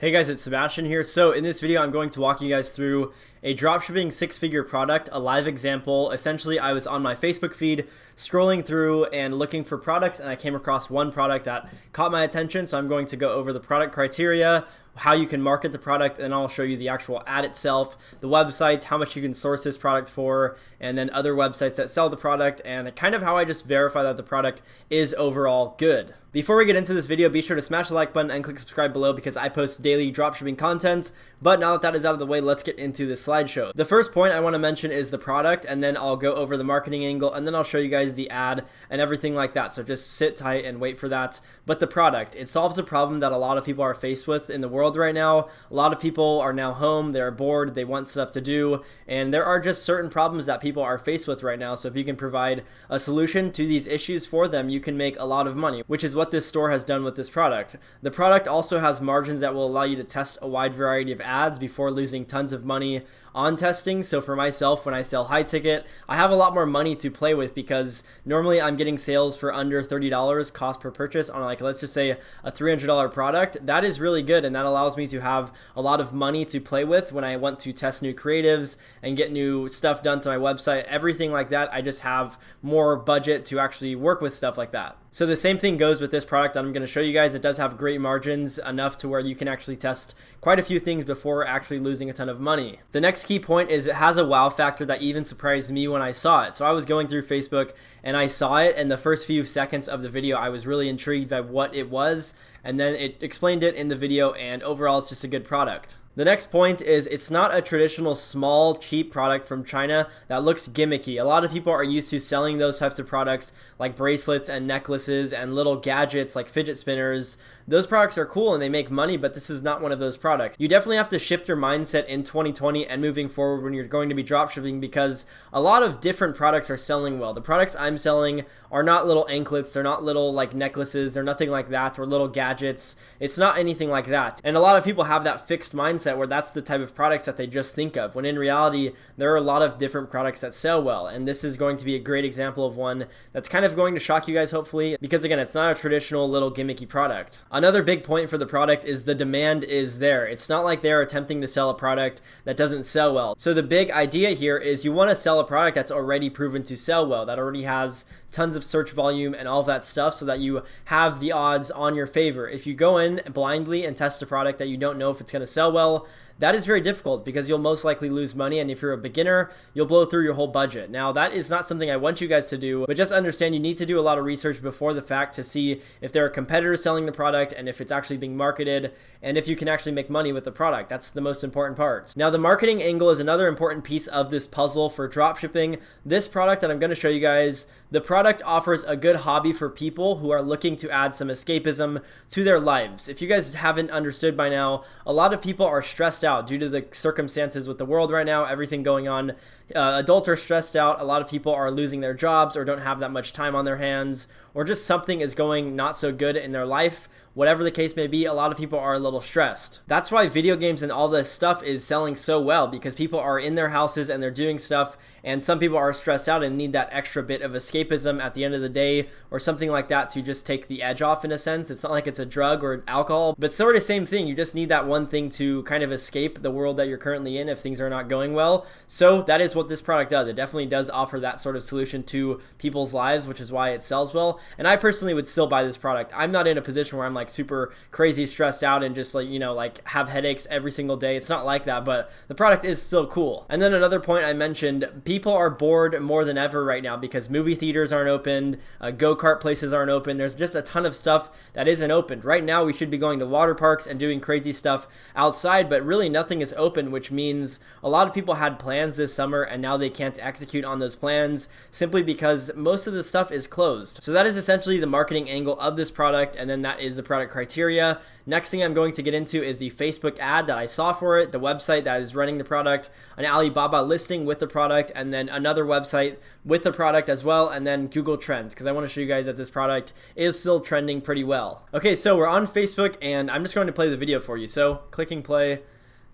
Hey guys, it's Sebastian here. So in this video, I'm going to walk you guys through a dropshipping six-figure product, a live example. Essentially, I was on my Facebook feed scrolling through and looking for products, and I came across one product that caught my attention. So I'm going to go over the product criteria, how you can market the product, and I'll show you the actual ad itself, the website, how much you can source this product for, and then other websites that sell the product, and kind of how I just verify that the product is overall good. Before we get into this video, be sure to smash the like button and click subscribe below because I post daily dropshipping content. But now that that is out of the way, let's get into this slideshow. The first point I want to mention is the product, and then I'll go over the marketing angle, and then I'll show you guys the ad and everything like that. So just sit tight and wait for that. But the product, it solves a problem that a lot of people are faced with in the world right now. A lot of people are now home, they're bored, they want stuff to do, and there are just certain problems that people are faced with right now. So if you can provide a solution to these issues for them, you can make a lot of money, which is what this store has done with this product. The product also has margins that will allow you to test a wide variety of ads before losing tons of money on testing. So for myself, when I sell high ticket, I have a lot more money to play with because normally I'm getting sales for under $30 cost per purchase on, like, let's just say a $300 product. That is really good, and that allows me to have a lot of money to play with when I want to test new creatives and get new stuff done to my website, everything like that. I just have more budget to actually work with stuff like that. So the same thing goes with this product that I'm going to show you guys. It does have great margins, enough to where you can actually test quite a few things before actually losing a ton of money. The next key point is it has a wow factor that even surprised me when I saw it. So I was going through Facebook and I saw it, and the first few seconds of the video I was really intrigued by what it was, and then it explained it in the video, and overall it's just a good product. The next point is it's not a traditional small cheap product from China that looks gimmicky. A lot of people are used to selling those types of products like bracelets and necklaces and little gadgets like fidget spinners. Those products are cool and they make money, but this is not one of those products. You definitely have to shift your mindset in 2020 and moving forward when you're going to be dropshipping, because a lot of different products are selling well. The products I'm selling are not little anklets, they're not little like necklaces, they're nothing like that, or little gadgets. It's not anything like that. And a lot of people have that fixed mindset where that's the type of products that they just think of, when in reality there are a lot of different products that sell well, and this is going to be a great example of one that's kind of going to shock you guys, hopefully, because again, it's not a traditional little gimmicky product. Another big point for the product is the demand is there. It's not like they're attempting to sell a product that doesn't sell well. So the big idea here is you want to sell a product that's already proven to sell well, that already has tons of search volume and all of that stuff, so that you have the odds on your favor. If you go in blindly and test a product that you don't know if it's going to sell well, that is very difficult because you'll most likely lose money, and if you're a beginner, you'll blow through your whole budget. Now, that is not something I want you guys to do, but just understand you need to do a lot of research before the fact to see if there are competitors selling the product and if it's actually being marketed and if you can actually make money with the product. That's the most important part. Now, the marketing angle is another important piece of this puzzle for dropshipping. This product that I'm going to show you guys, the product offers a good hobby for people who are looking to add some escapism to their lives. If you guys haven't understood by now, a lot of people are stressed out due to the circumstances with the world right now, everything going on. Adults are stressed out. A lot of people are losing their jobs or don't have that much time on their hands, or just something is going not so good in their life. Whatever the case may be, a lot of people are a little stressed. That's why video games and all this stuff is selling so well, because people are in their houses and they're doing stuff, and some people are stressed out and need that extra bit of escapism at the end of the day or something like that to just take the edge off, in a sense. It's not like it's a drug or alcohol, but sort of the same thing. You just need that one thing to kind of escape the world that you're currently in if things are not going well. So that is what this product does. It definitely does offer that sort of solution to people's lives, which is why it sells well. And I personally would still buy this product. I'm not in a position where I'm like super crazy stressed out and just like, you know, like have headaches every single day. It's not like that, but the product is still cool. And then another point I mentioned, people are bored more than ever right now because movie theaters aren't open, go-kart places aren't open. There's just a ton of stuff that isn't opened. Right now we should be going to water parks and doing crazy stuff outside, but really nothing is open, which means a lot of people had plans this summer and now they can't execute on those plans simply because most of the stuff is closed. So that is essentially the marketing angle of this product, and then that is the product criteria. Next thing I'm going to get into is the Facebook ad that I saw for it, the website that is running the product, an Alibaba listing with the product, and then another website with the product as well, and then Google Trends, because I want to show you guys that this product is still trending pretty well. Okay, so we're on Facebook, and I'm just going to play the video for you. So clicking play.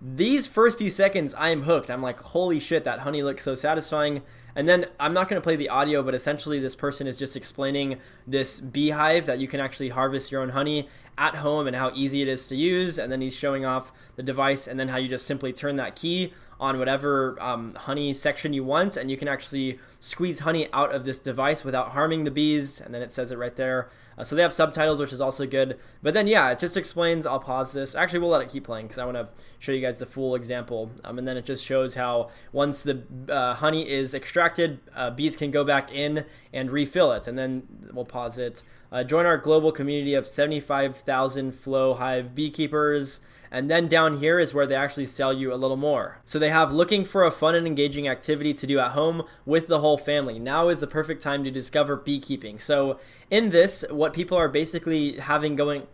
These first few seconds, I am hooked. I'm like, holy shit, that honey looks so satisfying. And then I'm not going to play the audio, but essentially this person is just explaining this beehive that you can actually harvest your own honey at home and how easy it is to use. And then he's showing off the device and then how you just simply turn that key on whatever honey section you want, and you can actually squeeze honey out of this device without harming the bees. And then it says it right there. So they have subtitles, which is also good. But then yeah, it just explains. I'll pause this. Actually, we'll let it keep playing because I want to show you guys the full example. And then it just shows how once the honey is extracted, bees can go back in and refill it. And then we'll pause it. Join our global community of 75,000 Flow Hive beekeepers. And then down here is where they actually sell you a little more. So they have looking for a fun and engaging activity to do at home with the whole family. Now is the perfect time to discover beekeeping. So in this, what people are basically having going...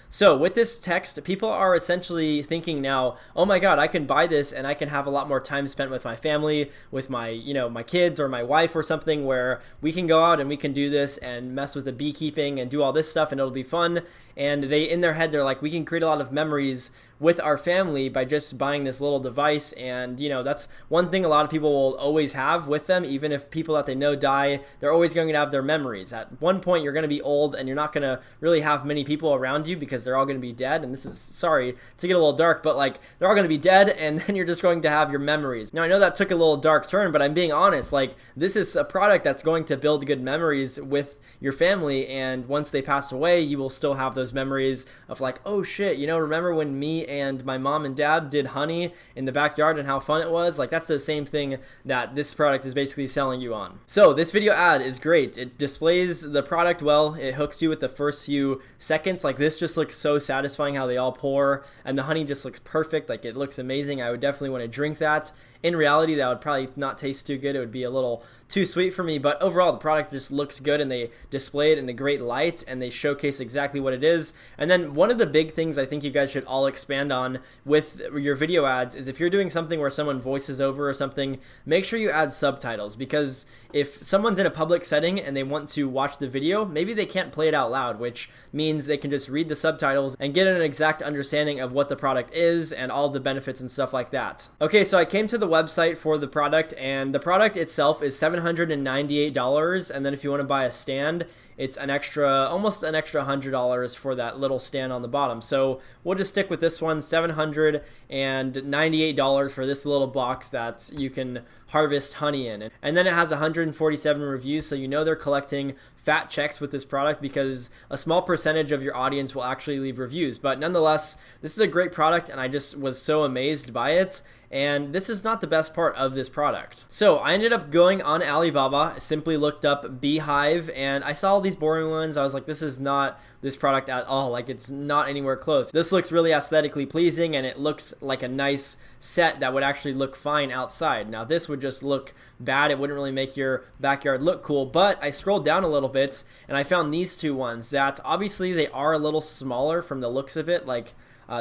So with this text, people are essentially thinking now, oh my God, I can buy this and I can have a lot more time spent with my family, with my, my kids or my wife or something, where we can go out and we can do this and mess with the beekeeping and do all this stuff and it'll be fun. And they, in their head, they're like, we can create a lot of memories with our family by just buying this little device. And that's one thing a lot of people will always have with them. Even if people that they know die, they're always going to have their memories. At one point you're going to be old and you're not going to really have many people around you because they're all going to be dead. And this is, sorry to get a little dark, but like they're all going to be dead, and then you're just going to have your memories. Now I know that took a little dark turn, but I'm being honest. Like, this is a product that's going to build good memories with your family, and once they pass away, you will still have those memories of like, oh shit, remember when me and my mom and dad did honey in the backyard and how fun it was? Like, that's the same thing that this product is basically selling you on. So this video ad is great. It displays the product well. It hooks you with the first few seconds. Like, this just looks so satisfying how they all pour, and the honey just looks perfect. Like, it looks amazing. I would definitely want to drink that. In reality, that would probably not taste too good. It would be a little too sweet for me, but overall the product just looks good, and they display it in a great light, and they showcase exactly what it is. And then one of the big things I think you guys should all expand on with your video ads is if you're doing something where someone voices over or something, make sure you add subtitles, because if someone's in a public setting and they want to watch the video, maybe they can't play it out loud, which means they can just read the subtitles and get an exact understanding of what the product is and all the benefits and stuff like that. Okay, so I came to the website for the product, and the product itself is $798, and then if you want to buy a stand, it's almost an extra $100 for that little stand on the bottom. So we'll just stick with this one, $798 for this little box that you can harvest honey in. And then it has 147 reviews, so they're collecting fat checks with this product, because a small percentage of your audience will actually leave reviews. But nonetheless, this is a great product, and I just was so amazed by it. And this is not the best part of this product. So I ended up going on Alibaba, simply looked up Beehive, and I saw all these boring ones. I was like, this is not this product at all. Like, it's not anywhere close. This looks really aesthetically pleasing, and it looks like a nice set that would actually look fine outside. Now this would just look bad. It wouldn't really make your backyard look cool. But I scrolled down a little bit and I found these two ones that obviously they are a little smaller from the looks of it. Like,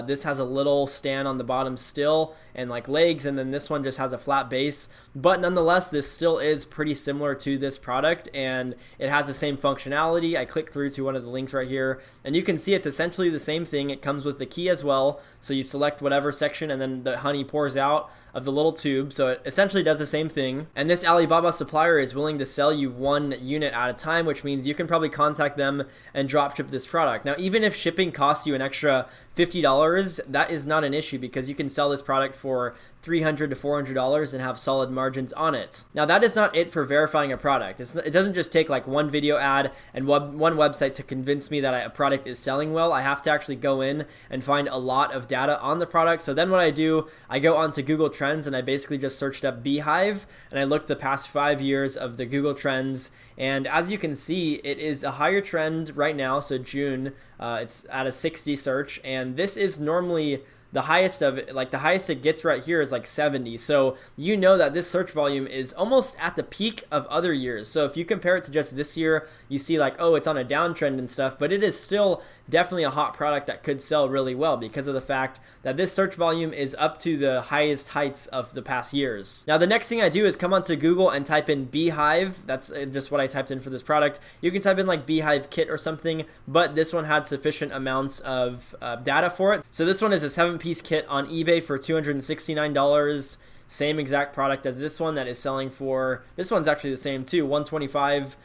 this has a little stand on the bottom still and like legs, and then this one just has a flat base. But nonetheless, this still is pretty similar to this product, and it has the same functionality. I click through to one of the links right here, and you can see it's essentially the same thing. It comes with the key as well, so you select whatever section and then the honey pours out of the little tube. So it essentially does the same thing. And this Alibaba supplier is willing to sell you one unit at a time, which means you can probably contact them and drop ship this product. Now, even if shipping costs you an extra $50, that is not an issue, because you can sell this product for $300 to $400 and have solid margins on it. Now, that is not it for verifying a product. It doesn't just take like one video ad and one website to convince me that a product is selling well. I have to actually go in and find a lot of data on the product. So then what I do, I go onto Google Trends, and I basically just searched up Beehive, and I looked the past 5 years of the Google Trends. And as you can see, it is a higher trend right now. So June, it's at a 60 search, and this is normally the highest of it. Like, the highest it gets right here is like 70. So that this search volume is almost at the peak of other years. So if you compare it to just this year, you see like, oh, it's on a downtrend and stuff, but it is still definitely a hot product that could sell really well because of the fact that this search volume is up to the highest heights of the past years. Now, the next thing I do is come onto Google and type in Beehive. That's just what I typed in for this product. You can type in like Beehive kit or something, but this one had sufficient amounts of data for it. So this one is a 7-piece kit on eBay for $269. Same exact product as this one that is selling for, this one's actually the same too, $125.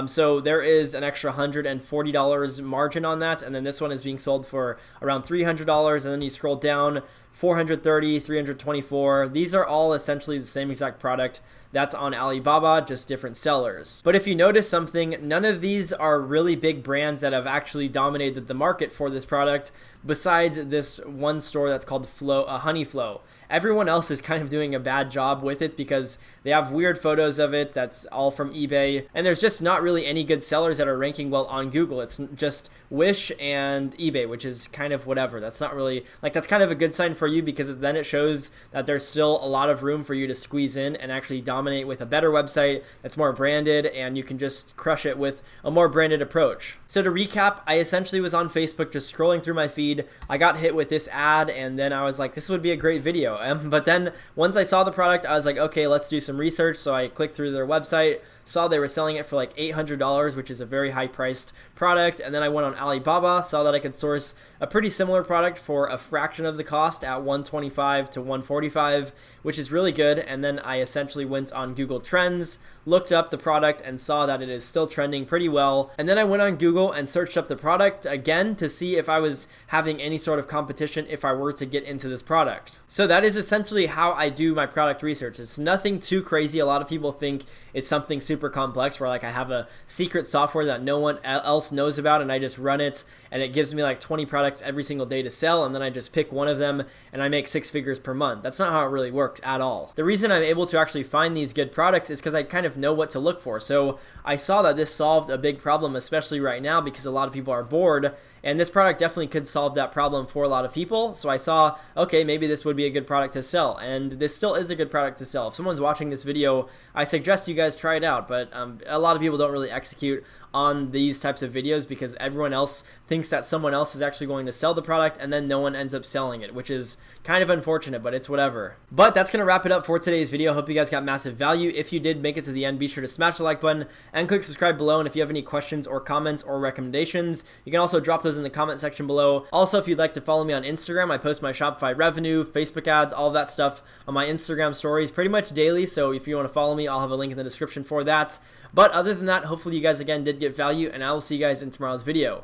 So there is an extra $140 margin on that, and then this one is being sold for around $300, and then you scroll down, 430, 324. These are all essentially the same exact product that's on Alibaba, just different sellers. But if you notice something, none of these are really big brands that have actually dominated the market for this product, besides this one store that's called Honeyflow. Everyone else is kind of doing a bad job with it because they have weird photos of it that's all from eBay, and there's just not really any good sellers that are ranking well on Google. It's just Wish and eBay, which is kind of whatever. That's not really, like, that's kind of a good sign for you because then it shows that there's still a lot of room for you to squeeze in and actually dominate with a better website that's more branded, and you can just crush it with a more branded approach. So to recap, I essentially was on Facebook just scrolling through my feed. I got hit with this ad, and then I was like, this would be a great video. But then once I saw the product, I was like, okay, let's do some research. So I clicked through their website, saw they were selling it for like $800, which is a very high priced product. And then I went on Alibaba, saw that I could source a pretty similar product for a fraction of the cost at $125 to $145, which is really good. And then I essentially went on Google Trends, looked up the product, and saw that it is still trending pretty well. And then I went on Google and searched up the product again to see if I was having any sort of competition if I were to get into this product. So that is essentially how I do my product research. It's nothing too crazy. A lot of people think it's something super complex where like I have a secret software that no one else knows about and I just run it and it gives me like 20 products every single day to sell, and then I just pick one of them and I make 6 figures per month. That's not how it really works at all. The reason I'm able to actually find these good products is because I kind of know what to look for. So I saw that this solved a big problem, especially right now because a lot of people are bored, and this product definitely could solve that problem for a lot of people. So I saw, okay, maybe this would be a good product to sell, and this still is a good product to sell. If someone's watching this video, I suggest you guys try it out, but a lot of people don't really execute on these types of videos because everyone else thinks that someone else is actually going to sell the product, and then no one ends up selling it, which is kind of unfortunate, but it's whatever. But that's going to wrap it up for today's video. Hope you guys got massive value. If you did make it to the end, be sure to smash the like button and click subscribe below. And if you have any questions or comments or recommendations, you can also drop those in the comment section below. Also, if you'd like to follow me on Instagram, I post my Shopify revenue, Facebook ads, all of that stuff on my Instagram stories pretty much daily. So if you want to follow me, I'll have a link in the description for that. But other than that, hopefully you guys again did get value, and I will see you guys in tomorrow's video.